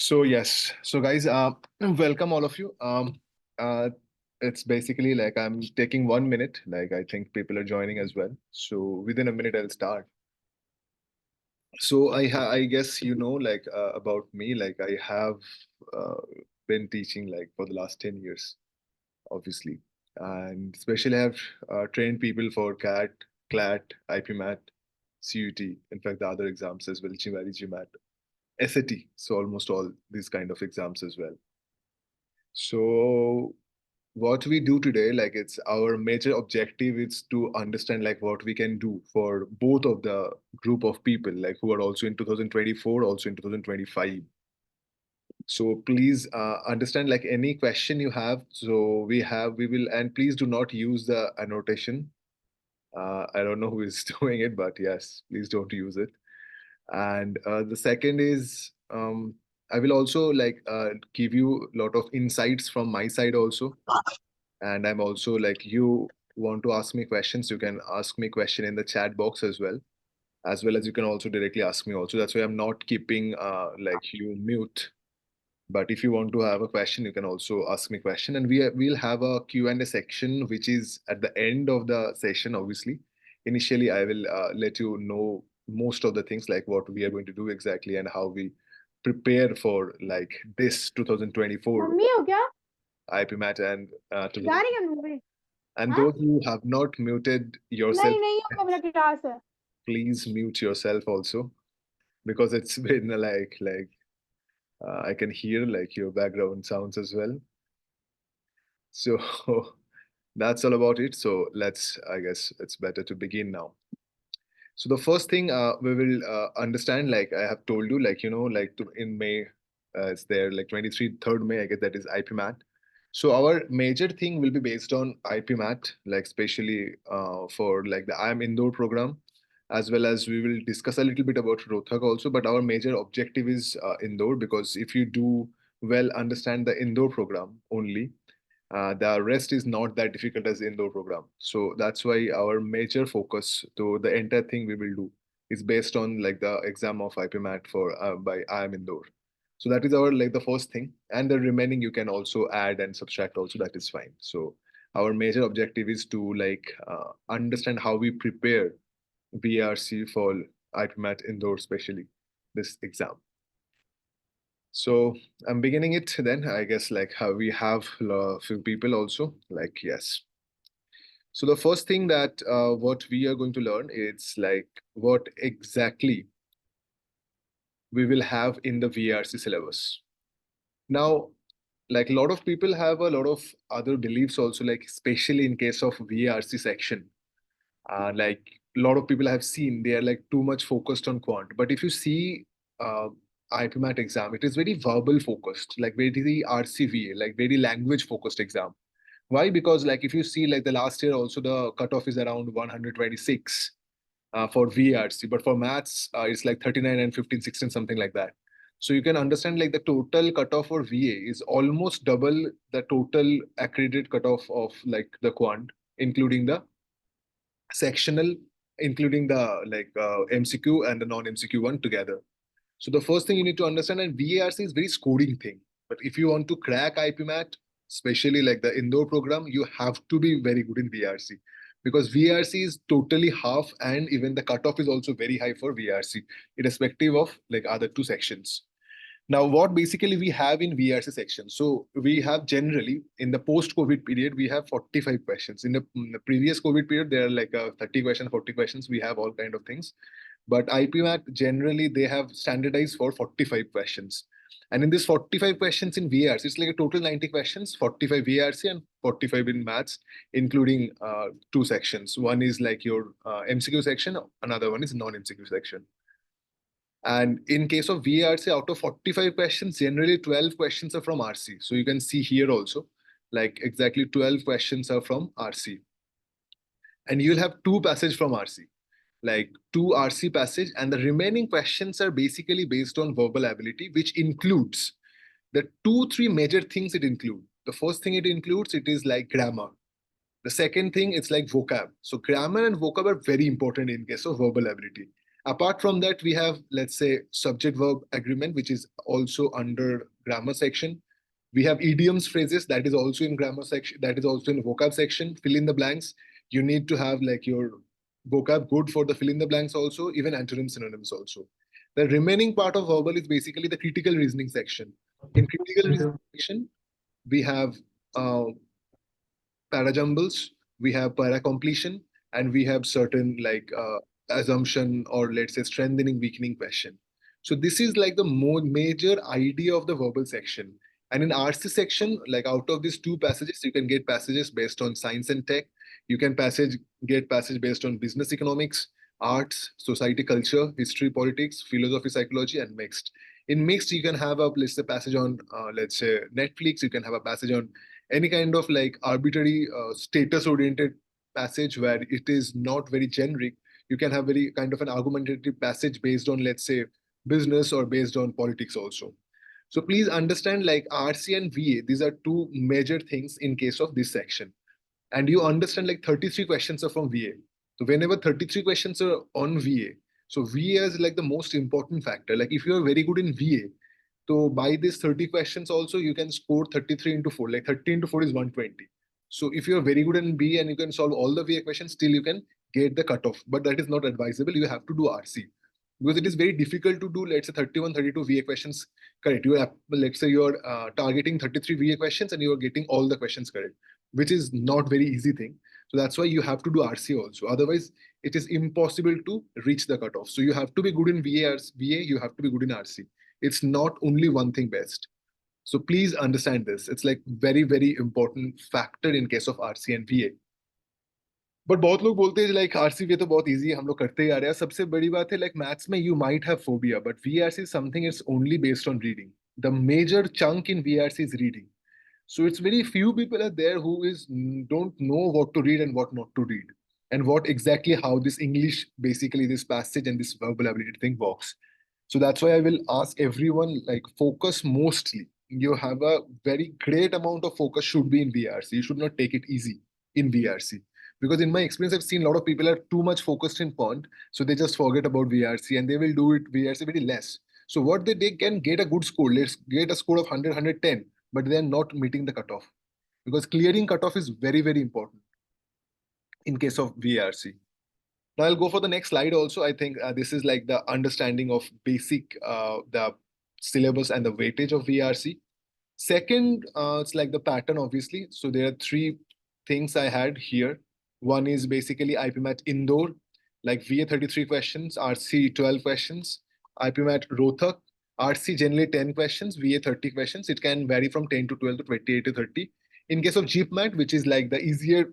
So yes, so guys, welcome all of you. It's basically like I'm taking 1 minute. Like I think people are joining as well. So within a minute I'll start. So I guess you know like about me. Like I have uh, been teaching like for the last 10 years, obviously, and especially I have trained people for CAT, CLAT, IPMAT, CUT. In fact, the other exams as well, GMAT, SAT. So almost all these kind of exams as well. So what we do today, like it's our major objective is to understand like what we can do for both of the group of people, like who are also in 2024, also in 2025. So please understand like any question you have. So we will, and please do not use the annotation. I don't know who is doing it, but yes, please don't use it. And the second is I will also like give you a lot of insights from my side also. And I'm also like, you want to ask me questions, you can ask me question in the chat box as well as you can also directly ask me also. That's why I'm not keeping like you mute. But if you want to have a question, you can also ask me question. And we'll have a Q&A section, which is at the end of the session, obviously. Initially, I will let you know most of the things like what we are going to do exactly and how we prepare for like this 2024 mummy हो क्या IPMAT and जा रही है movie and हाँ those who have not muted yourself, नहीं होगा मेरा class है please mute yourself also because it's been like I can hear like your background sounds as well. So that's all about it. So I guess it's better to begin now. So the first thing we will understand, like I have told you, like, you know, like in May, it's there like 23, 3rd May, I guess that is IPMAT. So our major thing will be based on IPMAT, like especially for like the IM Indore program, as well as we will discuss a little bit about Rohtak also. But our major objective is Indore, because if you do well understand the Indore program only, the rest is not that difficult as the Indore program. So that's why our major focus to the entire thing we will do is based on like the exam of IPMAT for by IM Indore. So that is our like the first thing, and the remaining you can also add and subtract also. That is fine. So our major objective is to like understand how we prepare VRC for IPMAT Indore, especially this exam. So I'm beginning it then. I guess like how we have a few people also like yes. So the first thing that what we are going to learn is like what exactly we will have in the VRC syllabus. Now, like a lot of people have a lot of other beliefs also, like especially in case of VRC section. Like a lot of people have seen they are like too much focused on quant. But if you see uh, IPMAT exam, it is very verbal focused, like very RCVA, like very language focused exam. Why? Because like if you see like the last year also the cutoff is around 126 for VRC, but for maths it's like 39 and 15, 16, something like that. So you can understand like the total cutoff for VA is almost double the total accredited cutoff of like the quant, including the sectional, including the like MCQ and the non-MCQ one together. So the first thing you need to understand, and VARC is very scoring thing. But if you want to crack IPMAT, especially like the Indore program, you have to be very good in VRC, because VRC is totally half, and even the cutoff is also very high for VRC, irrespective of like other two sections. Now, what basically we have in VRC section? So we have generally in the post-COVID period, we have 45 questions. In the previous COVID period, there are like 30 questions, 40 questions. We have all kind of things. But IPMAT generally they have standardized for 45 questions. And in this 45 questions in VRC, it's like a total 90 questions, 45 VRC and 45 in maths, including two sections. One is like your MCQ section, another one is non-MCQ section. And in case of VRC, out of 45 questions, generally 12 questions are from RC. So you can see here also, like exactly 12 questions are from RC. And you'll have two passage from RC, like two RC passage, and the remaining questions are basically based on verbal ability, which includes the 2, 3 major things it includes. The first thing it includes, it is like grammar. The second thing, it's like vocab. So grammar and vocab are very important in case of verbal ability. Apart from that, we have, let's say, subject verb agreement, which is also under grammar section. We have idioms phrases, that is also in grammar section, that is also in vocab section. Fill in the blanks. You need to have like your vocab good for the fill in the blanks also, even antonym synonyms also. The remaining part of verbal is basically the critical reasoning section. In critical reasoning section, we have uh, parajumbles, we have paracompletion, and we have certain like assumption or let's say strengthening, weakening question. So this is like the more major idea of the verbal section. And in RC section, like out of these two passages, you can get passages based on science and tech. You can get passage based on business economics, arts, society, culture, history, politics, philosophy, psychology, and mixed. In mixed, you can have a let's say passage on let's say Netflix. You can have a passage on any kind of like arbitrary status oriented passage where it is not very generic. You can have very kind of an argumentative passage based on let's say business or based on politics also. So please understand like RC and VA, these are two major things in case of this section. And you understand like 33 questions are from VA. So whenever 33 questions are on VA, so VA is like the most important factor. Like if you're very good in VA, so by this 30 questions also, you can score 33 into 4. Like 30 into 4 is 120. So if you're very good in B and you can solve all the VA questions, still you can get the cutoff. But that is not advisable. You have to do RC. Because it is very difficult to do, let's say 31, 32 VA questions correct. Let's say you're targeting 33 VA questions and you're getting all the questions correct, which is not very easy thing. So that's why you have to do RC also. Otherwise, it is impossible to reach the cutoff. So you have to be good in VA, you have to be good in RC. It's not only one thing best. So please understand this. It's like very, very important factor in case of RC and VA. But बहुत लोग बोलते हैं like RCB तो बहुत easy है, हम लोग करते ही आ रहे हैं. सबसे बड़ी बात है लाइक मैथ्स में you might have phobia but VRC something it's only based on reading. The major chunk in VRC is reading. So it's very few people are there who is don't know what to read and what not to read, and what exactly how this English basically this passage and this verbal ability thing works. So that's why I will ask everyone like focus mostly. You have a very great amount of focus should be in VRC. You should not take it easy in VRC. Because in my experience, I've seen a lot of people are too much focused in quant, so they just forget about VRC and they will do it VRC very less. So what they can get a good score. Let's get a score of 100, 110, but they are not meeting the cutoff. Because clearing cutoff is very, very important in case of VRC. Now I'll go for the next slide also. I think this is like the understanding of basic, the syllabus and the weightage of VRC. Second, it's like the pattern, obviously. So there are three things I had here. One is basically IPMAT Indore, like VA 33 questions, RC 12 questions, IPMAT Rohtak, RC generally 10 questions, VA 30 questions. It can vary from 10 to 12 to 28 to 30. In case of JIPMAT, which is like the easier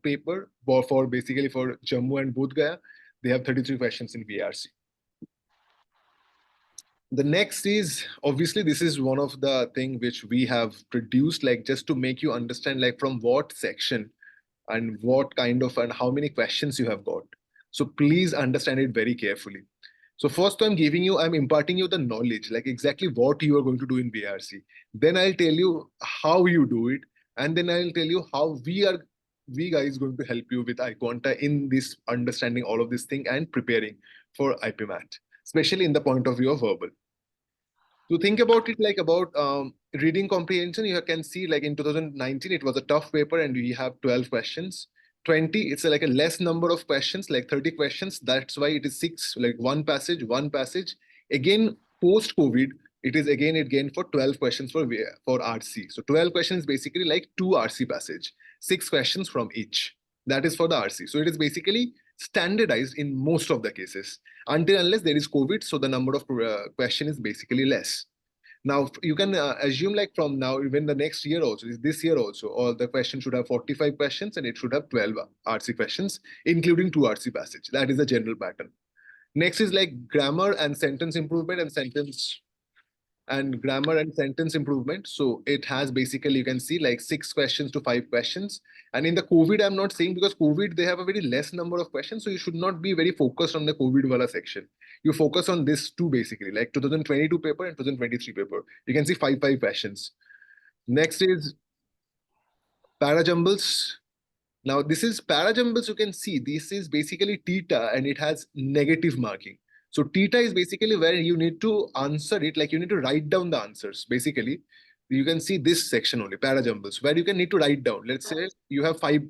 paper for basically for Jammu and Bodh Gaya, they have 33 questions in VRC. The next is obviously this is one of the thing which we have produced like just to make you understand like from what section and what kind of and how many questions you have got. So please understand it very carefully. So first I'm imparting you the knowledge, like exactly what you are going to do in VRC. Then I'll tell you how you do it. And then I'll tell you how we guys going to help you with iQuanta in this understanding all of this thing and preparing for IPMAT, especially in the point of view of verbal. To think about it like about reading comprehension, you can see like in 2019 it was a tough paper and we have 12 questions. 20 it's like a less number of questions, like 30 questions. That's why it is six, like one passage. Again, post COVID, it is again for 12 questions for RC. So 12 questions basically like two RC passage, six questions from each. That is for the RC. So it is basically standardized in most of the cases until unless there is COVID. So the number of question is basically less. Now you can assume like from now, even the next year also, this year also, all the questions should have 45 questions and it should have 12 RC questions, including two RC passage. That is the general pattern. Next is like grammar and sentence improvement and grammar and sentence improvement. So it has basically, you can see like 6 questions to 5 questions. And in the COVID, I'm not saying because COVID, they have a very less number of questions. So you should not be very focused on the COVID wala section. You focus on this two basically, like 2022 paper and 2023 paper. You can see 5 questions. Next is parajumbles. Now this is parajumbles. You can see this is basically theta and it has negative marking. So theta is basically where you need to answer it, like you need to write down the answers. Basically, you can see this section only, parajumbles, where you can need to write down. Let's say you have five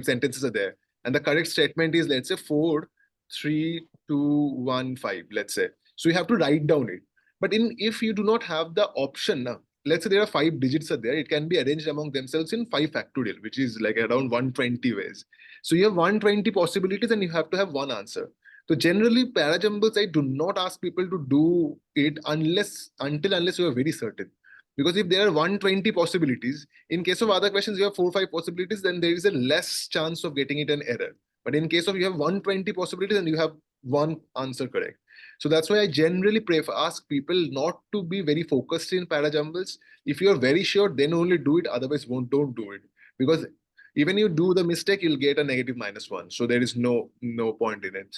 sentences are there, and the correct statement is, let's say, 4, 3, 2, 1, 5. Let's say. So you have to write down it. But if you do not have the option now, let's say there are 5 digits are there, it can be arranged among themselves in 5 factorial, which is like around 120 ways. So you have 120 possibilities and you have to have one answer. So generally, parajumbles, I do not ask people to do it unless you are very certain. Because if there are 120 possibilities, in case of other questions, you have 4 or 5 possibilities, then there is a less chance of getting it an error. But in case of you have 120 possibilities and you have one answer correct. So that's why I generally prefer ask people not to be very focused in parajumbles. If you're very sure, then only do it. Otherwise, don't do it. Because even you do the mistake, you'll get a negative -1. So there is no point in it.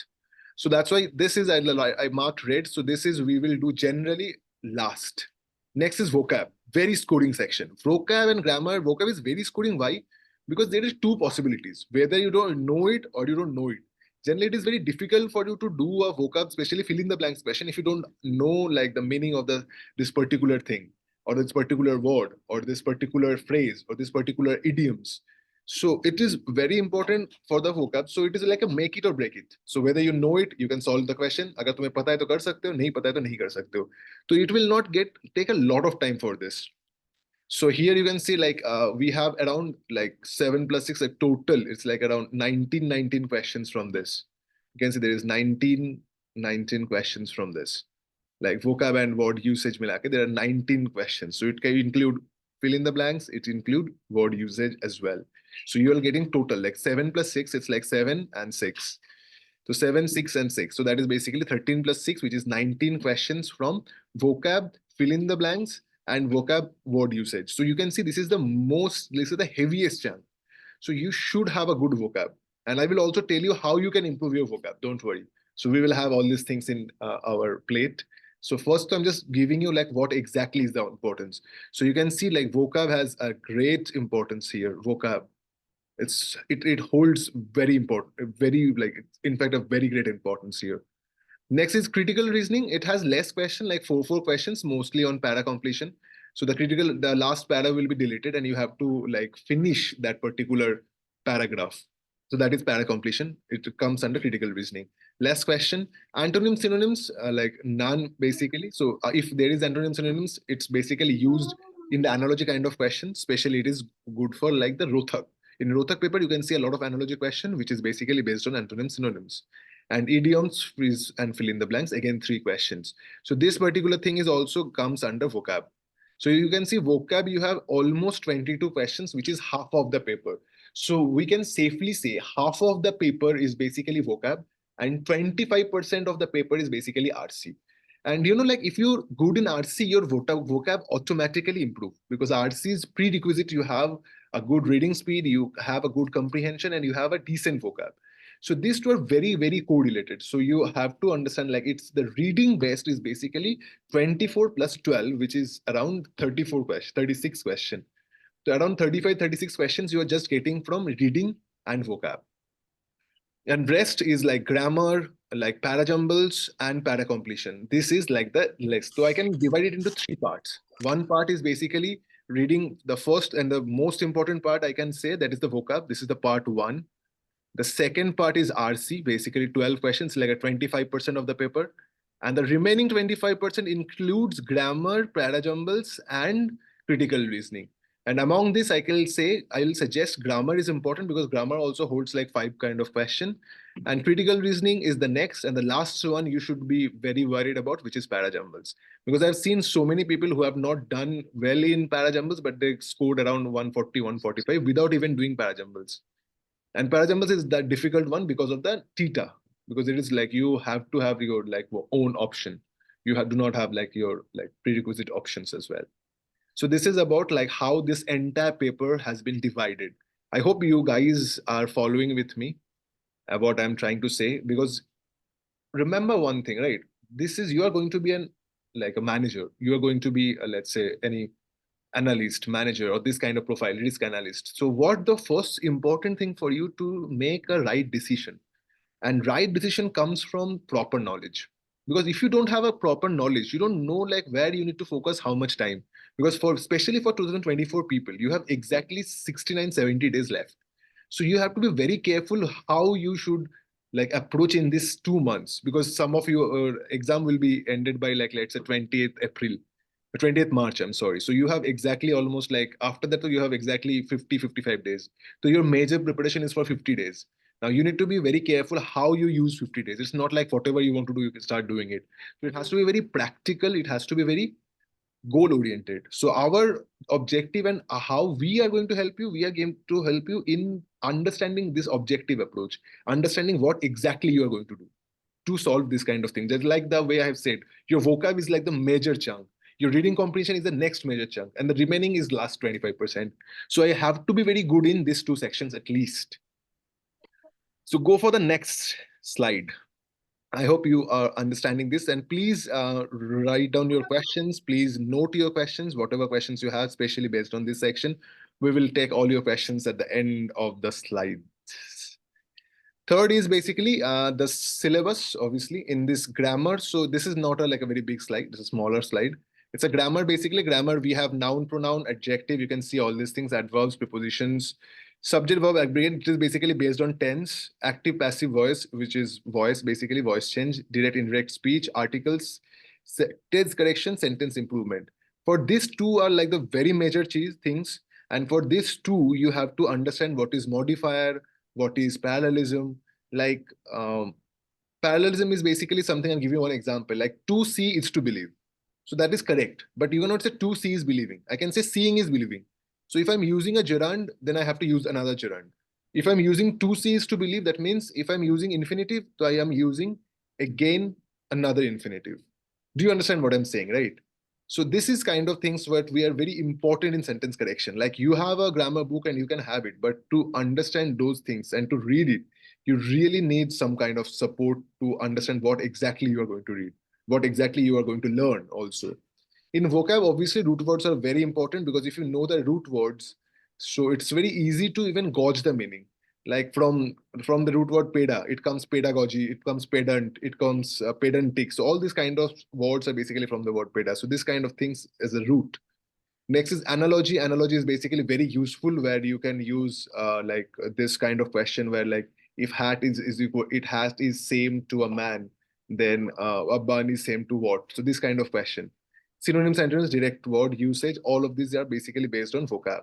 So that's why this is I marked red. So this is we will do generally last. Next is vocab, very scoring section. Vocab and grammar. Vocab is very scoring. Why? Because there is 2 possibilities. Whether you don't know it or you don't know it. Generally, it is very difficult for you to do a vocab, especially fill in the blanks question, if you don't know like the meaning of this particular thing, or this particular word, or this particular phrase, or this particular idioms. So it is very important for the vocab. So it is like a make it or break it. So whether you know it, you can solve the question. अगर तुम्हें पता है तो कर सकते हो, नहीं पता है तो नहीं कर सकते हो. So it will not take a lot of time for this. So here you can see like we have around like 7 plus 6, like total it's like around 19 questions from this. You can see there is 19 questions from this, like vocab and word usage milake there are 19 questions. So it can include fill in the blanks, it include word usage as well. So you are getting total like 7 plus 6, it's like 7 and 6. So 7, 6 and 6. So that is basically 13 plus 6, which is 19 questions from vocab, fill in the blanks, and vocab word usage. So you can see this is the heaviest chunk. So you should have a good vocab. And I will also tell you how you can improve your vocab. Don't worry. So we will have all these things in our plate. So first, I'm just giving you like what exactly is the importance. So you can see like vocab has a great importance here. Vocab, it holds very important, very like in fact a very great importance here. Next is critical reasoning. It has less question, like four questions, mostly on para completion. So the last para will be deleted, and you have to like finish that particular paragraph. So that is para completion. It comes under critical reasoning. Less question. Antonym synonyms, like none basically. So if there is antonym synonyms, it's basically used in the analogy kind of question. Especially it is good for like the Rohtak. In Rohtak paper, you can see a lot of analogy question, which is basically based on antonym synonyms. And idioms, freeze and fill in the blanks, again 3 questions. So this particular thing is also comes under vocab. So you can see vocab, you have almost 22 questions, which is half of the paper. So we can safely say half of the paper is basically vocab and 25% of the paper is basically RC. And you know, like if you're good in RC, your vocab automatically improve, because RC is prerequisite. You have a good reading speed, you have a good comprehension, and you have a decent vocab. So these two are very correlated. So you have to understand like it's the reading best is basically 24 plus 12, which is around 36 question. So around 35, 36 questions you are just getting from reading and vocab. And rest is like grammar, like parajumbles and para completion. This is like the list. So I can divide it into 3 parts. One part is basically reading. The first and the most important part I can say, that is the vocab. This is the part 1. The second part is RC, basically 12 questions, like a 25% of the paper. And the remaining 25% includes grammar, parajumbles, and critical reasoning. And among this, I will suggest grammar is important, because grammar also holds like 5 kind of question. And critical reasoning is the next. And the last one you should be very worried about, which is parajumbles. Because I've seen so many people who have not done well in parajumbles, but they scored around 140, 145 without even doing parajumbles. And parajumbles is that difficult one because of the theta, because it is like you have to have your like own option. Do not have like your like prerequisite options as well. So this is about like how this entire paper has been divided. I hope you guys are following with me about what I'm trying to say, because remember one thing, right? You are going to be a manager. You are going to be let's say any analyst, manager, or this kind of profile, risk analyst. So what the first important thing for you to make a right decision? And right decision comes from proper knowledge. Because if you don't have a proper knowledge, you don't know like where you need to focus, how much time. Because for especially for 2024 people, you have exactly 69, 70 days left. So you have to be very careful how you should like approach in this 2 months, because some of your exam will be ended by like let's say 20th April, 20th March, I'm sorry. So you have exactly almost like after that you have exactly 50, 55 days. So your major preparation is for 50 days. Now you need to be very careful how you use 50 days. It's not like whatever you want to do, you can start doing it. So it has to be very practical. It has to be very goal oriented. So our objective and how we are going to help you, we are going to help you in understanding this objective approach, understanding what exactly you are going to do to solve this kind of thing. Just like the way I have said, your vocab is like the major chunk. Your reading comprehension is the next major chunk, and the remaining is last 25%. So I have to be very good in these two sections at least. So go for the next slide. I hope you are understanding this, and please write down your questions. Please note your questions, whatever questions you have, especially based on this section. We will take all your questions at the end of the slide. Third is basically the syllabus, obviously, in this grammar. So this is not like a very big slide. This is a smaller slide. It's a grammar, basically. Grammar, we have noun, pronoun, adjective. You can see all these things, adverbs, prepositions, subject, verb, aggregate. It is basically based on tense, active, passive voice, which is voice, basically voice change, direct, indirect speech, articles, tense correction, sentence improvement. For these two are like the very major things. And for these two, you have to understand what is modifier, what is parallelism. Like parallelism is basically something. I'll give you one example. Like to see is to believe. So that is correct. But you cannot say to see is believing. I can say seeing is believing. So if I'm using a gerund, then I have to use another gerund. If I'm using to see is to believe, that means if I'm using infinitive, so I am using again another infinitive. Do you understand what I'm saying, right? So this is kind of things what we are very important in sentence correction. Like you have a grammar book and you can have it, but to understand those things and to read it, you really need some kind of support to understand what exactly you are going to read, what exactly you are going to learn also. In vocab, obviously, root words are very important, because if you know the root words, so it's very easy to even gauge the meaning. Like from the root word peda, it comes pedagogy, it comes pedant, it comes pedantic. So all these kind of words are basically from the word peda. So this kind of things is a root. Next is analogy. Analogy is basically very useful, where you can use this kind of question where like if hat is equal, it hat is same to a man, then a bun is same to what? So this kind of question. Synonym, sentence, direct word usage, all of these are basically based on vocab.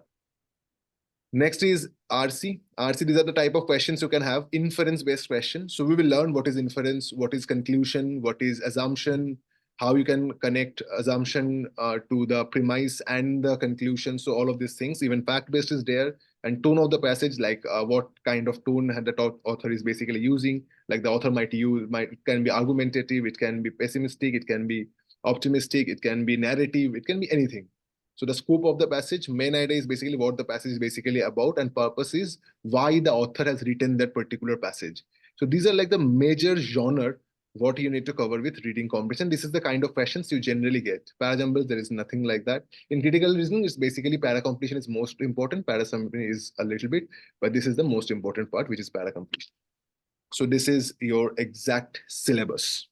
Next is RC. RC, these are the type of questions you can have, inference-based questions. So we will learn what is inference, what is conclusion, what is assumption, how you can connect assumption to the premise and the conclusion. So all of these things, even fact-based is there. And tone of the passage, like what kind of tone the author is basically using. Like the author might use, it can be argumentative, it can be pessimistic, it can be optimistic, it can be narrative, it can be anything. So the scope of the passage, main idea is basically what the passage is basically about, and purpose is why the author has written that particular passage. So these are like the major genre what you need to cover with reading comprehension. This is the kind of questions you generally get. Parajumbles, there is nothing like that. In critical reasoning, it's basically para completion is most important. Para summary is a little bit, but this is the most important part, which is para completion. So this is your exact syllabus.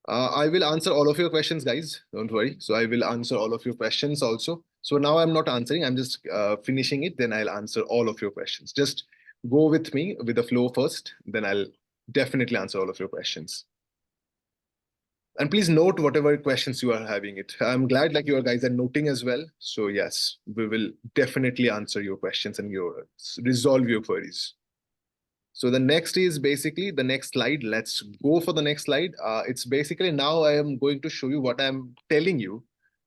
I will answer all of your questions, guys. Don't worry. So I will answer all of your questions also. So now I'm not answering. I'm just finishing it. Then I'll answer all of your questions. Just go with me with the flow first. Then I'll definitely answer all of your questions. And please note whatever questions you are having it. I'm glad like you guys are noting as well. So yes, we will definitely answer your questions and resolve your queries. So the next is basically the next slide. Let's go for the next slide. It's basically now I am going to show you what I'm telling you,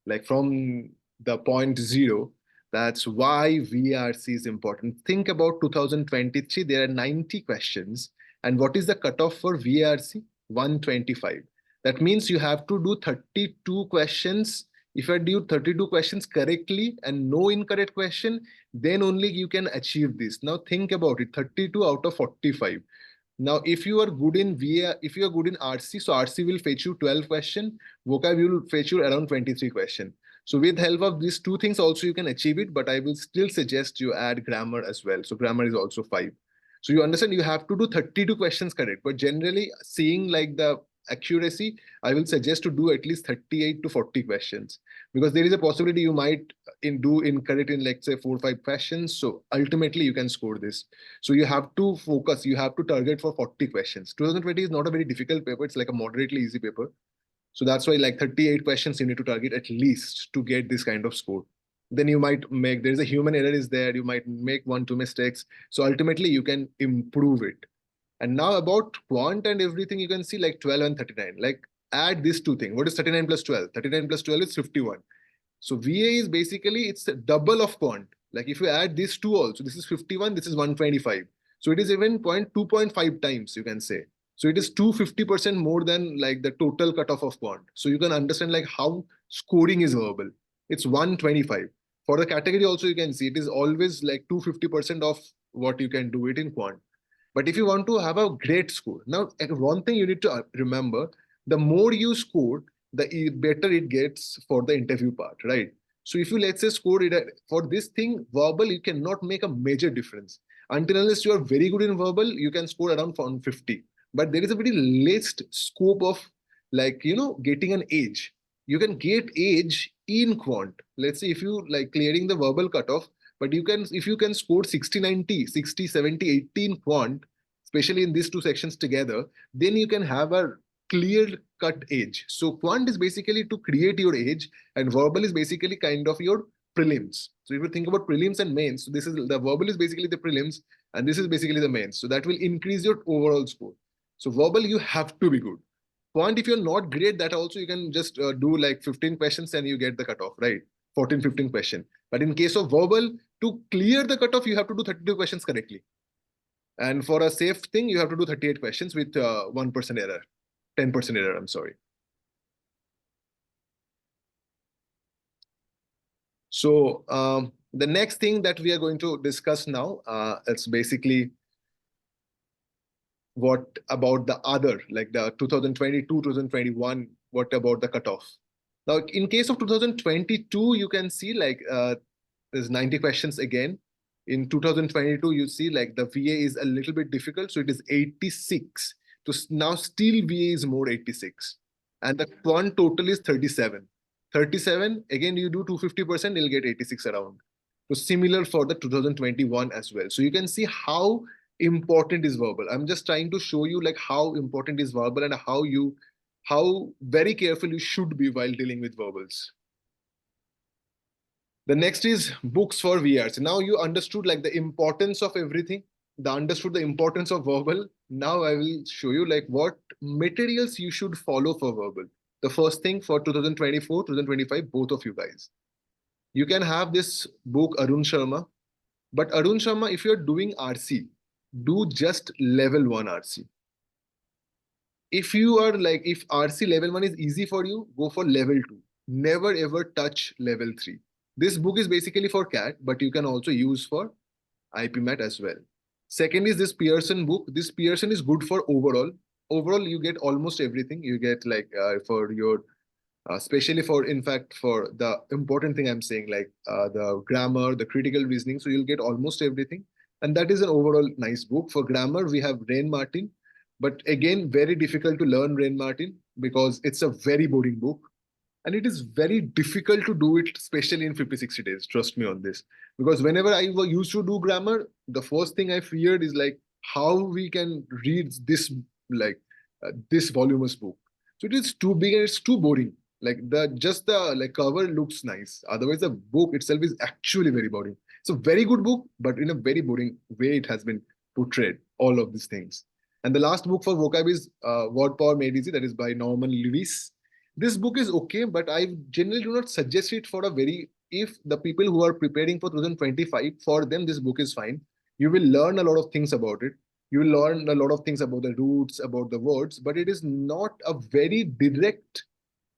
like from the point zero. That's why VRC is important. Think about 2023. There are 90 questions. And what is the cutoff for VRC? 125. That means you have to do 32 questions. If I do 32 questions correctly and no incorrect question, then only you can achieve this. Now think about it, 32 out of 45. Now, if you are good in VA, if you are good in RC, so RC will fetch you 12 question, vocab will fetch you around 23 question. So with help of these two things also you can achieve it, but I will still suggest you add grammar as well. So grammar is also 5. So you understand you have to do 32 questions correct, but generally seeing like the accuracy, I will suggest to do at least 38 to 40 questions, because there is a possibility you might do incorrect in, let's say, 4 or 5 questions. So ultimately you can score this. So you have to focus, you have to target for 40 questions. 2020 is not a very difficult paper, it's like a moderately easy paper. So that's why like 38 questions you need to target at least to get this kind of score. Then you might make, there's a human error is there, you might make 1, 2 mistakes. So ultimately you can improve it. And now about quant and everything, you can see like 12 and 39. Like add these two things. What is 39 plus 12? 39 plus 12 is 51. So VA is basically, it's a double of quant. Like if you add these two also, this is 51, this is 125. So it is even 2.5 times, you can say. So it is 250% more than like the total cutoff of quant. So you can understand like how scoring is verbal. It's 125. For the category also, you can see it is always like 250% of what you can do it in quant. But if you want to have a great score, now one thing you need to remember, the more you score, the better it gets for the interview part, right? So if you, let's say, score it for this thing, verbal, you cannot make a major difference. Until unless you are very good in verbal, you can score around 150. But there is a very least scope of like, getting an age. You can get age in quant. Let's say if you like clearing the verbal cutoff, but you can, if you can score 60, 90, 60, 70, 80 in quant, especially in these two sections together, then you can have a clear cut age. So quant is basically to create your age, and verbal is basically kind of your prelims. So if you think about prelims and mains, so this is the verbal is basically the prelims, and this is basically the mains. So that will increase your overall score. So verbal, you have to be good. Quant, if you're not great, that also you can just do like 15 questions and you get the cutoff, right? 14, 15 question. But in case of verbal, to clear the cutoff, you have to do 32 questions correctly. And for a safe thing, you have to do 38 questions with 1% error, 10% error, I'm sorry. So the next thing that we are going to discuss now, it's basically what about the other, like the 2022, 2021, what about the cutoff? Now, in case of 2022, you can see like there's 90 questions again. In 2022, you see like the VA is a little bit difficult, so it is 86. So now still VA is more 86. And the quant total is 37. 37, again, you do 250%, you'll get 86 around. So similar for the 2021 as well. So you can see how important is verbal. I'm just trying to show you like how important is verbal and how very careful you should be while dealing with verbals. The next is books for VRs. Now you understood like the importance of everything, understood the importance of verbal. Now I will show you like what materials you should follow for verbal. The first thing for 2024, 2025, both of you guys. You can have this book Arun Sharma, but Arun Sharma, if you're doing RC, do just level 1 RC. If you are like, if RC level 1 is easy for you, go for level 2. Never ever touch level 3. This book is basically for CAT, but you can also use for IPMAT as well. Second is this Pearson book. This Pearson is good for overall. Overall, you get almost everything. You get like for your, especially for, in fact, for the important thing I'm saying, like the grammar, the critical reasoning. So you'll get almost everything. And that is an overall nice book. For grammar, we have Rain Martin. But again, very difficult to learn Rain Martin because it's a very boring book. And it is very difficult to do it, especially in 50, 60 days. Trust me on this. Because whenever I used to do grammar, the first thing I feared is like how we can read this, like this voluminous book. So it is too big and it's too boring. Like just the like cover looks nice. Otherwise, the book itself is actually very boring. It's a very good book, but in a very boring way it has been portrayed, all of these things. And the last book for vocab is Word Power Made Easy, that is by Norman Lewis. This book is okay, but I generally do not suggest it for a very, if the people who are preparing for 2025, for them this book is fine. You will learn a lot of things about it. You will learn a lot of things about the roots, about the words, but it is not a very direct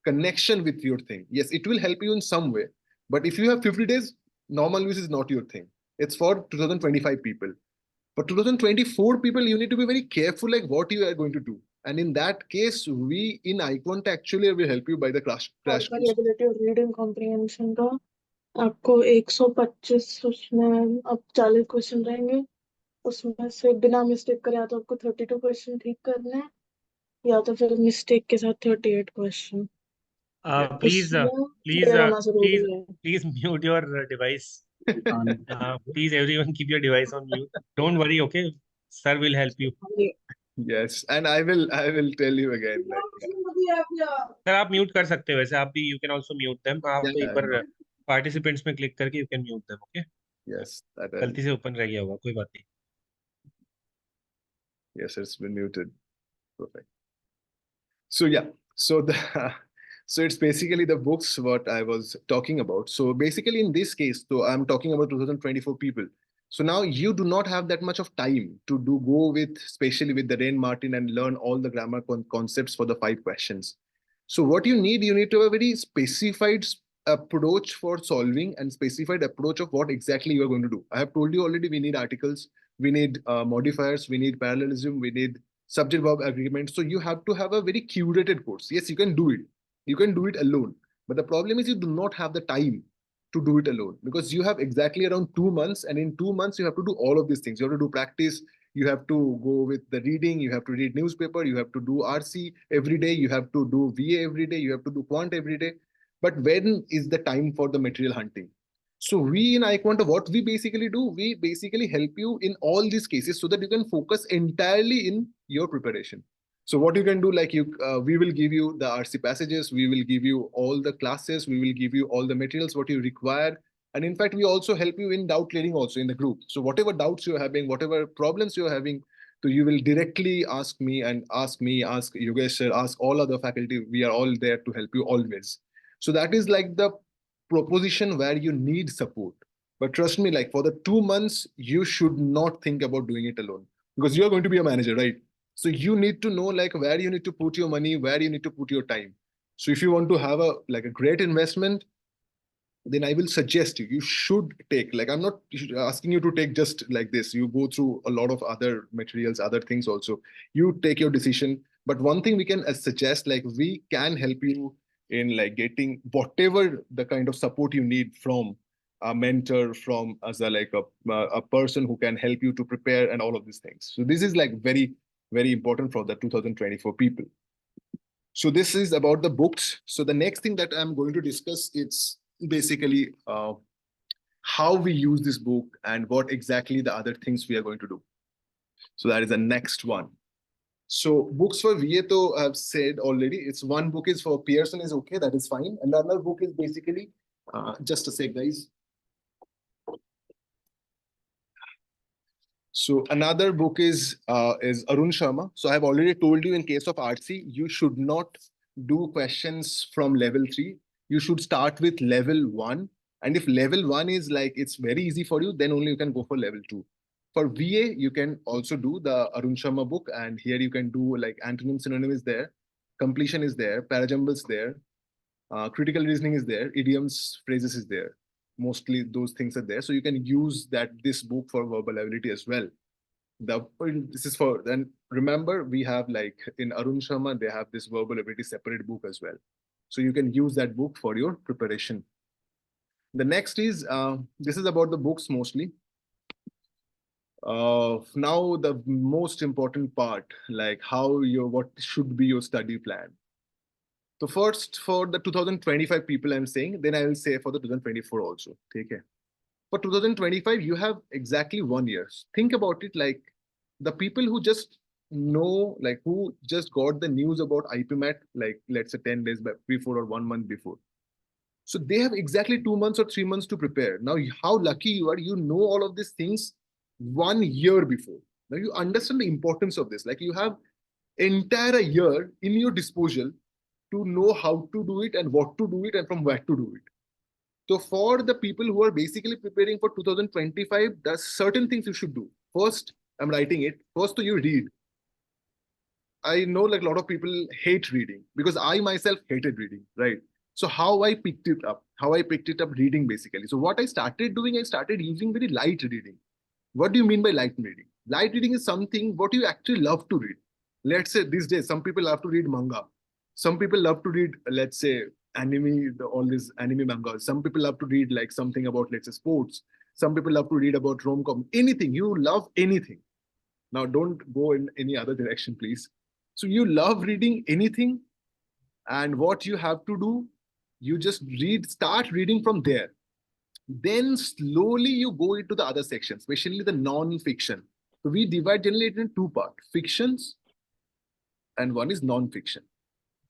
connection with your thing. Yes, it will help you in some way, but if you have 50 days, normal use is not your thing. It's for 2025 people. For 2024 people, you need to be very careful like what you are going to do. And in that case, we in iQuanta actually will help you by the crash course. Ability और reading comprehension का आपको 125 उसमें अब 40 question रहेंगे, उसमें से बिना mistake करे या तो आपको 32 क्वेश्चन ठीक करने हैं या तो फिर मिस्टेक के साथ 38 question. Please, please mute your device. Please, everyone, keep your device on mute. Don't worry, okay? Sir will help you. Yes, and I will tell you again. Sir, आप mute कर सकते हो वैसे, आप भी you can also mute them. आप एक बार participants में click करके you can mute them, okay? Yes, that गलती से open रह गया होगा, कोई बात नहीं. Yes, it's been muted. Perfect. So yeah, so so it's basically the books what I was talking about. So basically in this case, so I'm talking about 2024 people. So now you do not have that much of time to go with, especially with the Rain Martin and learn all the grammar concepts for the 5 questions. So what you need to have a very specified approach for solving and specified approach of what exactly you are going to do. I have told you already, we need articles, we need modifiers, we need parallelism, we need subject verb agreement. So you have to have a very curated course. Yes, you can do it. You can do it alone. But the problem is you do not have the time to do it alone because you have exactly around 2 months. And in 2 months, you have to do all of these things. You have to do practice. You have to go with the reading. You have to read newspaper. You have to do RC every day. You have to do VA every day. You have to do quant every day. But when is the time for the material hunting? So we in iQuanta, what we basically do, we basically help you in all these cases so that you can focus entirely in your preparation. So what you can do, like we will give you the RC passages, we will give you all the classes, we will give you all the materials what you require. And in fact, we also help you in doubt clearing also in the group. So whatever doubts you're having, whatever problems you're having, so you will directly ask me, ask Yogesh sir, ask all other faculty. We are all there to help you always. So that is like the proposition where you need support. But trust me, like for the 2 months, you should not think about doing it alone because you're going to be a manager, right? So you need to know like where you need to put your money, where you need to put your time. So if you want to have a great investment, then I will suggest you should take, like, I'm not asking you to take just like this. You go through a lot of other materials, other things also. You take your decision. But one thing we can suggest, like we can help you in like getting whatever the kind of support you need from a mentor, from as a person who can help you to prepare and all of these things. So this is like very, very important for the 2024 people. So this is about the books. So the next thing that I'm going to discuss, it's basically how we use this book and what exactly the other things we are going to do. So that is the next one. So books for VA, though I've said already, it's one book is for Pearson is okay, that is fine. And another book is basically, just a sec, guys. So another book is Arun Sharma. So I have already told you in case of RC, you should not do questions from level 3. You should start with level 1. And if level 1 is like, it's very easy for you, then only you can go for level 2. For VA, you can also do the Arun Sharma book. And here you can do like antonym synonym is there. Completion is there. Parajumbles there. Critical reasoning is there. Idioms, phrases is there. Mostly those things are there. So you can use this book for verbal ability as well. This is for, then remember we have like in Arun Sharma, they have this verbal ability separate book as well. So you can use that book for your preparation. The next is, this is about the books mostly. Now the most important part, like what should be your study plan. So first for the 2025 people I'm saying, then I will say for the 2024 also. Take care. For 2025, you have exactly 1 year. Think about it like the people who just know, like who just got the news about IPMAT, like let's say 10 days before or 1 month before. So they have exactly 2 months or 3 months to prepare. Now, how lucky you are, you know all of these things 1 year before. Now you understand the importance of this. Like you have entire year in your disposal to know how to do it and what to do it and from where to do it. So for the people who are basically preparing for 2025, there's certain things you should do. First, I'm writing it. First, you read. I know like a lot of people hate reading because I myself hated reading, right? So how I picked it up, reading basically. So what I started doing, I started using very light reading. What do you mean by light reading? Light reading is something what you actually love to read. Let's say these days, some people love to read manga. Some people love to read, let's say, anime, all these anime mangas. Some people love to read like something about, let's say, sports. Some people love to read about rom-com. Anything. You love anything. Now, don't go in any other direction, please. So you love reading anything, and what you have to do, you just start reading from there. Then slowly you go into the other section, especially the non-fiction. So we divide generally into two parts, fictions and one is non-fiction.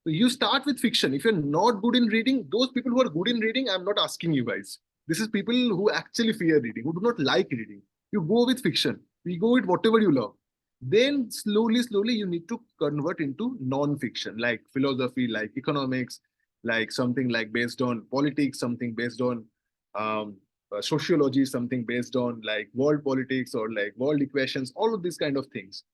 So you start with fiction. If you're not good in reading, those people who are good in reading, I'm not asking you guys. This is people who actually fear reading, who do not like reading. You go with fiction. You go with whatever you love. Then slowly, you need to convert into non-fiction, like philosophy, like economics, like something like based on politics, something based on sociology, something based on like world politics or like world equations, all of these kind of things.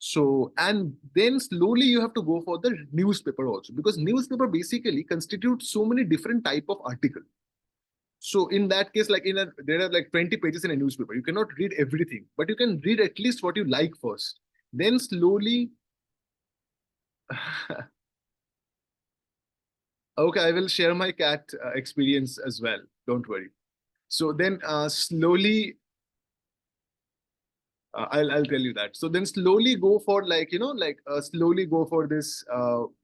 So, and then slowly you have to go for the newspaper also, because newspaper basically constitutes so many different type of article. So in that case, like there are like 20 pages in a newspaper. You cannot read everything, but you can read at least what you like first. Then slowly, okay, I will share my cat experience as well. Don't worry. So then slowly, I'll tell you that. So then slowly go for like, slowly go for this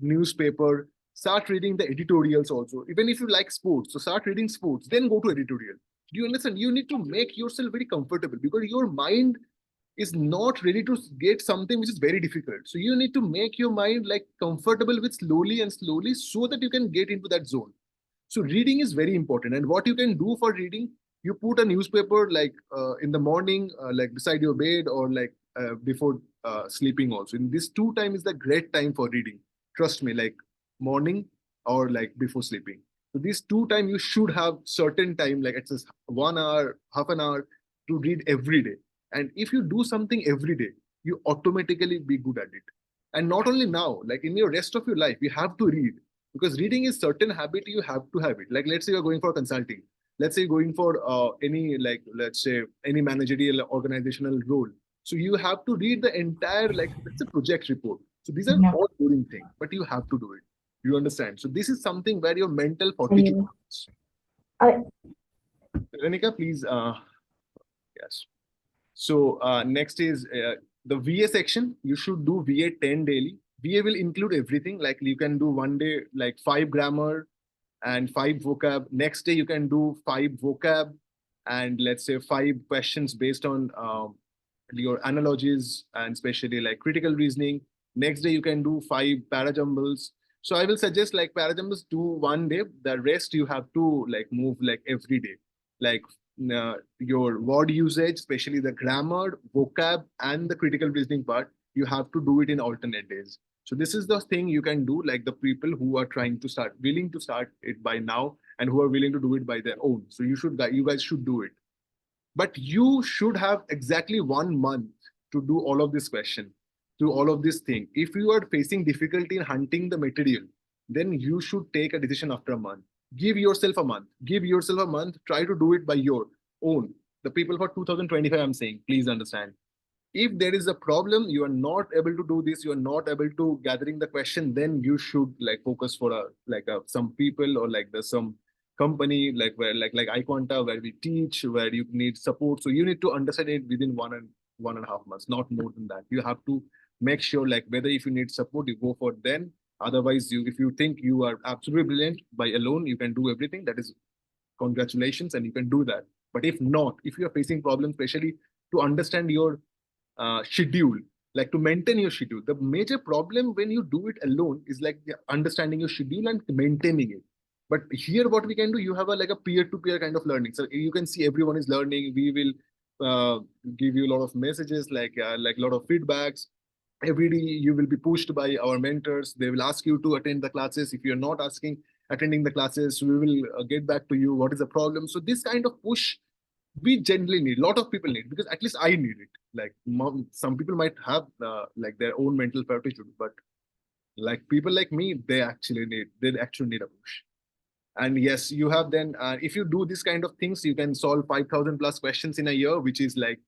newspaper, start reading the editorials also. Even if you like sports, so start reading sports, then go to editorial. Do you understand? You need to make yourself very comfortable because your mind is not ready to get something which is very difficult. So you need to make your mind like comfortable with slowly and slowly so that you can get into that zone. So reading is very important. And what you can do for reading, you put a newspaper like in the morning, like beside your bed or like before sleeping also. In this 2 time is the great time for reading. Trust me, like morning or like before sleeping. So these 2 time you should have certain time, like it's 1 hour, half an hour to read every day. And if you do something every day, you automatically be good at it. And not only now, like in your rest of your life, you have to read because reading is certain habit you have to have it. Like let's say you're going for consulting, let's say going for any like let's say any managerial organizational role, so you have to read the entire like it's a project report. So these are all boring things, but you have to do it. You understand? So this is something where your mental fortitude comes. Renika, please yes. So next is the VA section. You should do VA 10 daily. VA will include everything. Like you can do one day like 5 grammar and 5 vocab. Next day you can do 5 vocab and let's say 5 questions based on your analogies and especially like critical reasoning. Next day you can do 5 parajumbles. So I will suggest like parajumbles do one day. The rest you have to like move like every day. Like your word usage, especially the grammar, vocab, and the critical reasoning part, you have to do it in alternate days. So this is the thing you can do, like the people who are trying to start, willing to start it by now, and who are willing to do it by their own. So you guys should do it. But you should have exactly 1 month to do all of this question, to all of this thing. If you are facing difficulty in hunting the material, then you should take a decision after a month. Give yourself a month. Give yourself a month. Try to do it by your own. The people for 2025, I'm saying, please understand. If there is a problem, you are not able to do this, you are not able to gathering the question, then you should like focus for some people or like there's some company like where like iQuanta where we teach, where you need support. So you need to understand it within 1.5 months, not more than that. You have to make sure like whether if you need support, you go for then. Otherwise, if you think you are absolutely brilliant by alone, you can do everything. That is congratulations, and you can do that. But if not, if you are facing problems, especially to understand your schedule, like to maintain your schedule, the major problem when you do it alone is like understanding your schedule and maintaining it. But here, what we can do, you have like a peer-to-peer kind of learning. So you can see everyone is learning. We will give you a lot of messages, like a lot of feedbacks. Every day you will be pushed by our mentors. They will ask you to attend the classes. If you're not attending the classes, we will get back to you. What is the problem? So this kind of push we generally need. A lot of people need, because at least I need it. Like some people might have like their own mental fortitude, but like people like me, they actually need a push. And yes, you have then if you do this kind of things, you can solve 5,000 plus questions in a year, which is like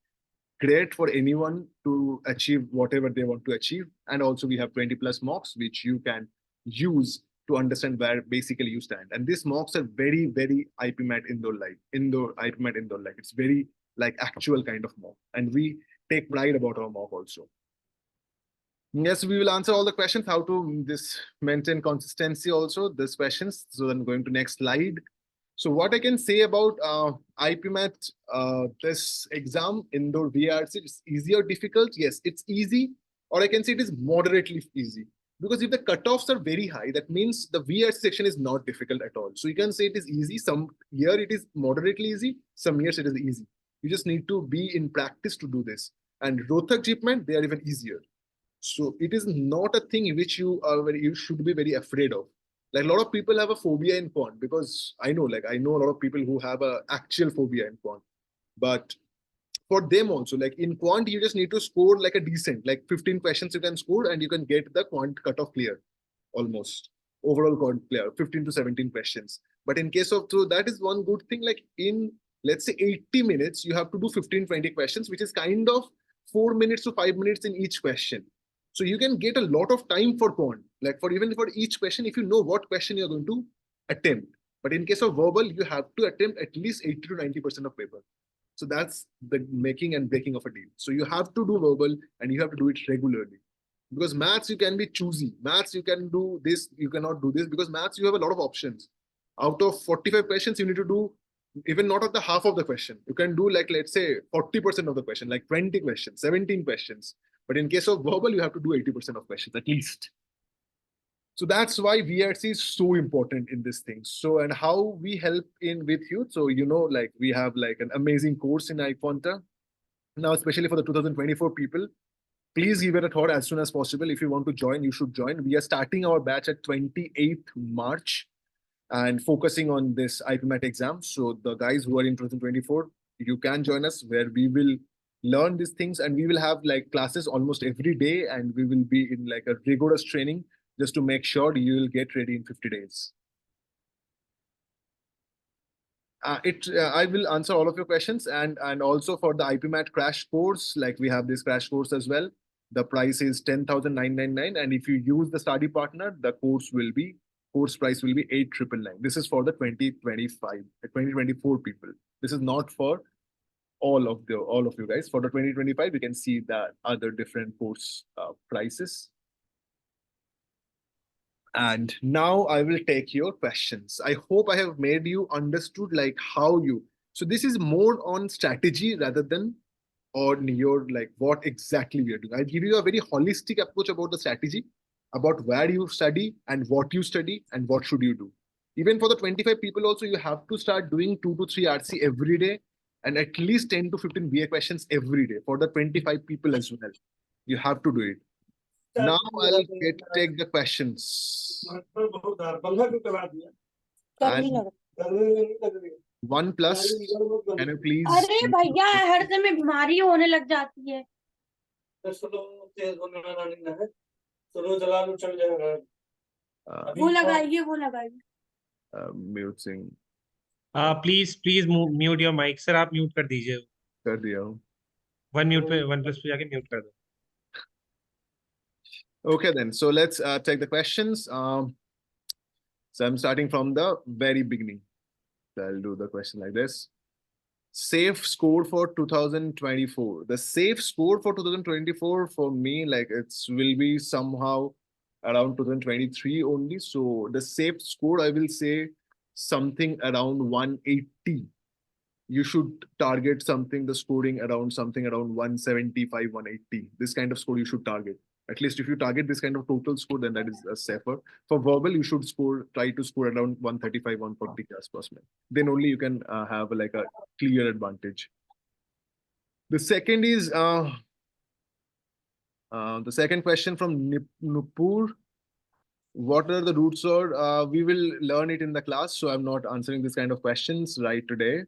great for anyone to achieve whatever they want to achieve. And also we have 20+ mocks, which you can use to understand where basically you stand. And these mocks are very, very IPMAT Indore-like, IPMAT Indore-like. It's very like actual kind of mock. And we take pride about our mock also. Yes, we will answer all the questions, how to this maintain consistency also, these questions. So then going to next slide. So what I can say about IPMAT, this exam, Indore VRC, it's easy or difficult? Yes, it's easy, or I can say it is moderately easy. Because if the cutoffs are very high, that means the VRC section is not difficult at all. So you can say it is easy. Some year it is moderately easy, some years it is easy. You just need to be in practice to do this. And Rohtak JIPMAT, they are even easier. So it is not a thing which you should be very afraid of. Like a lot of people have a phobia in quant, because I know a lot of people who have a actual phobia in quant. But for them also, like in quant, you just need to score like a decent, like 15 questions you can score and you can get the quant cutoff clear, almost overall quant clear, 15 to 17 questions. But in case of, so that is one good thing, like in, let's say 80 minutes, you have to do 15, 20 questions, which is kind of 4 minutes to 5 minutes in each question. So you can get a lot of time for quant, like for even for each question, if you know what question you're going to attempt. But in case of verbal, you have to attempt at least 80 to 90% of paper. So that's the making and breaking of a deal. So you have to do verbal and you have to do it regularly. Because maths, you can be choosy. Maths, you can do this, you cannot do this. Because maths, you have a lot of options. Out of 45 questions, you need to do even not of the half of the question. You can do like, let's say 40% of the question, like 20 questions, 17 questions. But in case of verbal, you have to do 80% of questions at least. So that's why VRC is so important in this thing. So, and how we help in with you. So, you know, like we have like an amazing course in iQuanta. Now, especially for the 2024 people, please give it a thought as soon as possible. If you want to join, you should join. We are starting our batch at 28th March and focusing on this IPMAT exam. So the guys who are in 2024, you can join us, where we will learn these things, and we will have like classes almost every day, and we will be in like a rigorous training just to make sure you will get ready in 50 days. I will answer all of your questions, and also for the IPMAT crash course, like we have this crash course as well. The price is 10,999, and if you use the study partner, the course price will be 8,999. This is for the 2024 people. This is not for all of you guys. For the 2025, you can see the other different course prices. And now I will take your questions. I hope I have made you understood like how you. So this is more on strategy rather than on your like what exactly we are doing. I'll give you a very holistic approach about the strategy, about where you study and what you study and what should you do. Even for the 25 people also, you have to start doing 2 to 3 RC every day and at least 10 to 15 BA questions every day for the 25 people as well. You have to do it. Now I'll take the questions. And 1 plus, can you please? अरे भैया हर समय बीमारी होने लग जाती है. वो लगाइए. Muting. Please mute your mic. Sir आप म्यूट कर दीजिए. कर दिया हूँ. 1 प्लस पे जाके म्यूट कर दो. Okay then, so let's take the questions. So I'm starting from the very beginning. So I'll do the question like this. Safe score for 2024. The safe score for 2024 for me, like will be somehow around 2023 only. So the safe score, I will say something around 180. You should target something, the scoring around something around 175, 180. This kind of score you should target. At least if you target this kind of total score, then that is safer. For verbal, you should try to score around 135, 140 plus. Then only you can have like a clear advantage. The second is the second question from Nupur. What are the roots or we will learn it in the class. So I'm not answering this kind of questions right today.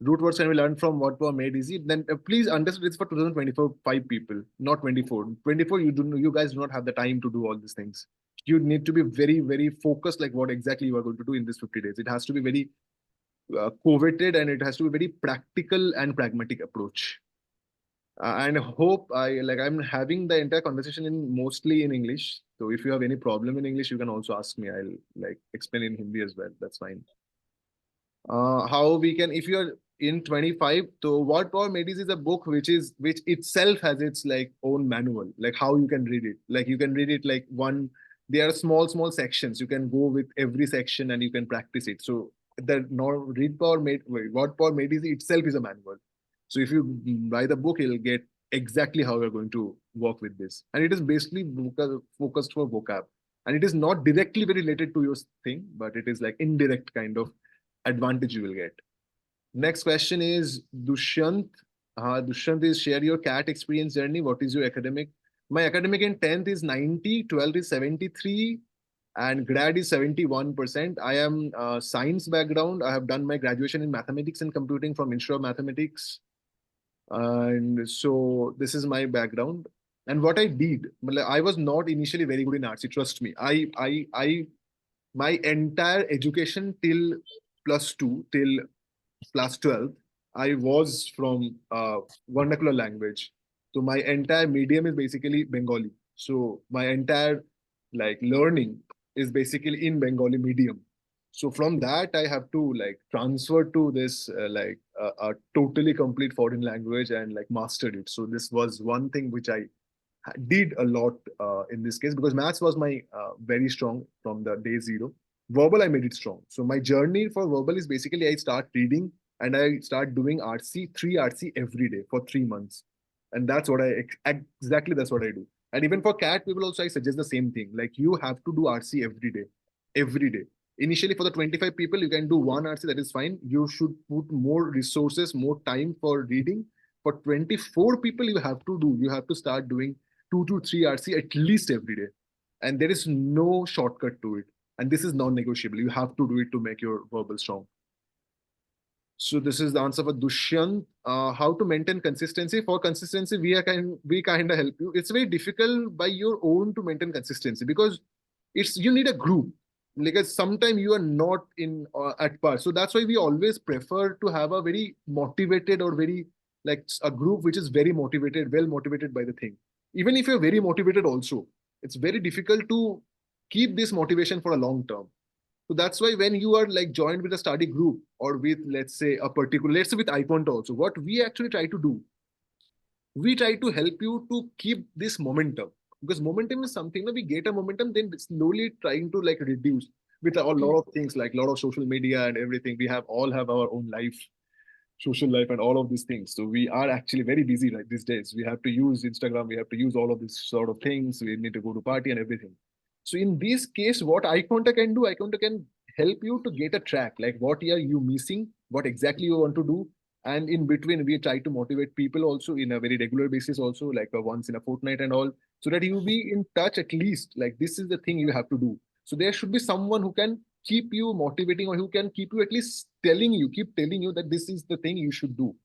Root words can be learned from what were made easy. Then please understand it's for 2024 5 people, not 24. 24 you guys do not have the time to do all these things. You need to be very, very focused, like what exactly you are going to do in this 50 days. It has to be very coveted, and it has to be very practical and pragmatic approach. and hope I'm having the entire conversation in mostly in English. So if you have any problem in English, you can also ask me. I'll like explain in Hindi as well. That's fine. How we can, if you're in 25, so what power medis is a book which itself has its like own manual, like how you can read it. Like you can read it like one, there are small sections, you can go with every section and you can practice it. So the read power made what power medis itself is a manual. So if you buy the book, you'll get exactly how you're going to work with this, and it is basically focused for vocab, and it is not directly very related to your thing, but it is like indirect kind of advantage you will get. Next question is Dushyant. Dushyant is share your CAT experience journey. What is your academic? My academic in 10th is 90, 12th is 73, and grad is 71%. I am science background. I have done my graduation in mathematics and computing from Institute of Mathematics. And so this is my background. And what I did, I was not initially very good in arts. Trust me. My entire education till +2 till class 12, I was from vernacular language. So my entire medium is basically Bengali. So my entire like learning is basically in Bengali medium. So from that, I have to like transfer to this a totally complete foreign language and like mastered it. So this was one thing which I did a lot in this case, because maths was my very strong from the day zero. Verbal, I made it strong. So my journey for verbal is basically I start reading and I start doing RC, 3 RC every day for 3 months. And that's what exactly that's what I do. And even for CAT people also, I suggest the same thing. Like you have to do RC every day, every day. Initially for the 25 people, you can do 1 RC, that is fine. You should put more resources, more time for reading. For 24 people, you have to start doing 2 to 3 RC at least every day. And there is no shortcut to it. And this is non-negotiable. You have to do it to make your verbal strong. So this is the answer for Dushyant. How to maintain consistency? For consistency, we kind of help you. It's very difficult by your own to maintain consistency, because you need a group. Because sometimes you are not in at par. So that's why we always prefer to have a very motivated or very like a group which is very motivated, well motivated by the thing. Even if you're very motivated also, it's very difficult to keep this motivation for a long term. So that's why when you are like joined with a study group or with, let's say with iQuanta also, what we actually try to do, we try to help you to keep this momentum, because momentum is something that we get a momentum, then slowly trying to like reduce with a lot of things, like a lot of social media and everything. We all have our own life, social life and all of these things. So we are actually very busy like these days. We have to use Instagram, we have to use all of these sort of things. We need to go to party and everything. So in this case, what iQuanta can do, iQuanta can help you to get a track, like what are you missing, what exactly you want to do. And in between, we try to motivate people also in a very regular basis, also like once in a fortnight and all, so that you be in touch at least. Like this is the thing you have to do. So there should be someone who can keep you motivating, or who can keep you at least keep telling you that this is the thing you should do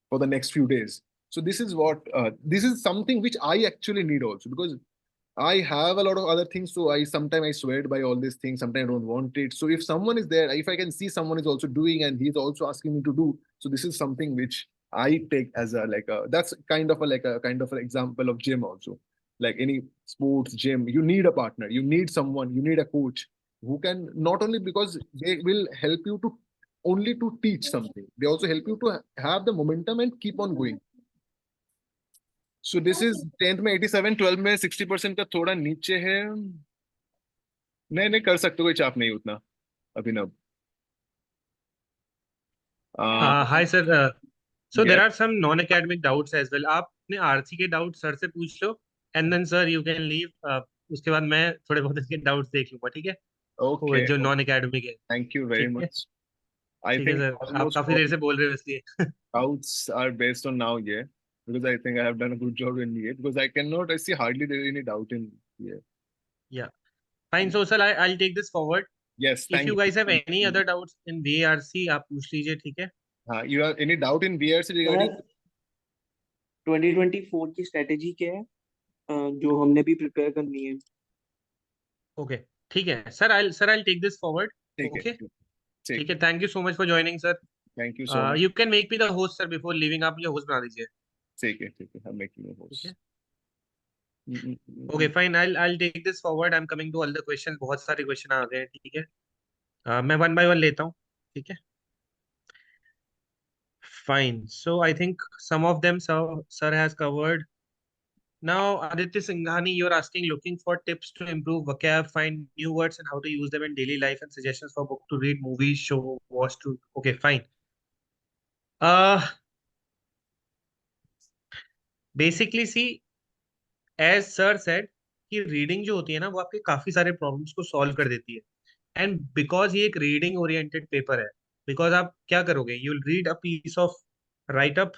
for the next few days. So this is something which I actually need also, because I have a lot of other things. So I sometimes I swear by all these things. Sometimes I don't want it. So if someone is there, if I can see someone is also doing and he's also asking me to do, so this is something which I take as that's kind of an example of gym also. Like any sports gym, you need a partner, you need someone, you need a coach who can not only, because they will help you to only to teach something, they also help you to have the momentum and keep on going. So this is 10th में 87, 12th में 60% का थोड़ा नीचे है. नहीं नहीं कर सकते, कोई चाप नहीं उतना अभिनव. Hi sir. So there Yes. are some non-academic doubts as well. आप अपने आरसी के डाउट सर से पूछ लो, and then sir you can leave. उसके बाद मैं थोड़े बहुत इसके डाउट्स देख लूंगा, ठीक है? वो Okay. जो non-academic है. Thank you very ठीक है? much. I ठीक है think सर, आप almost काफी all देर से बोल रहे हो इसलिए. doubts are based on now, yeah. Because I think I have done a good job in here. Because I see hardly there any doubt in here. Yeah. Fine. So sir, I'll take this forward. Yes, If thank you guys have you. any other doubts in VARC, आप पूछ लीजिए, ठीक है? You have any doubt in VRC regarding? 2024 की strategy क्या है जो हमने भी प्रिपेयर करनी है? Okay. ठीक है. Sir, I'll take this forward. ठीक Okay. है. ठीक है. Thank you so much for joining, sir. Thank you so much. You can make me the host, sir, before leaving. आप मुझे host बना दीजिए. ठीक है I'm making a ठीक है? notes. Okay, fine. I'll take this forward. I'm coming to all the questions. बहुत सारे क्वेश्चन आ गए हैं, ठीक है? मैं वन बाय वन लेता हूँ, ठीक है? Fine. So I think some of them sir has covered. Now, Aditya Singhani, you're asking, looking for tips to improve vocab, find new words, and how to use them in daily life, and suggestions for book to read, movies, show, watch to. Okay, fine. Basically, see, as sir said, कि reading जो होती है ना वो आपके काफी सारे problems को सॉल्व कर देती है. एंड बिकॉज ये एक रीडिंग ओरिएंटेड पेपर है, बिकॉज आप क्या करोगे, you will read a piece of write up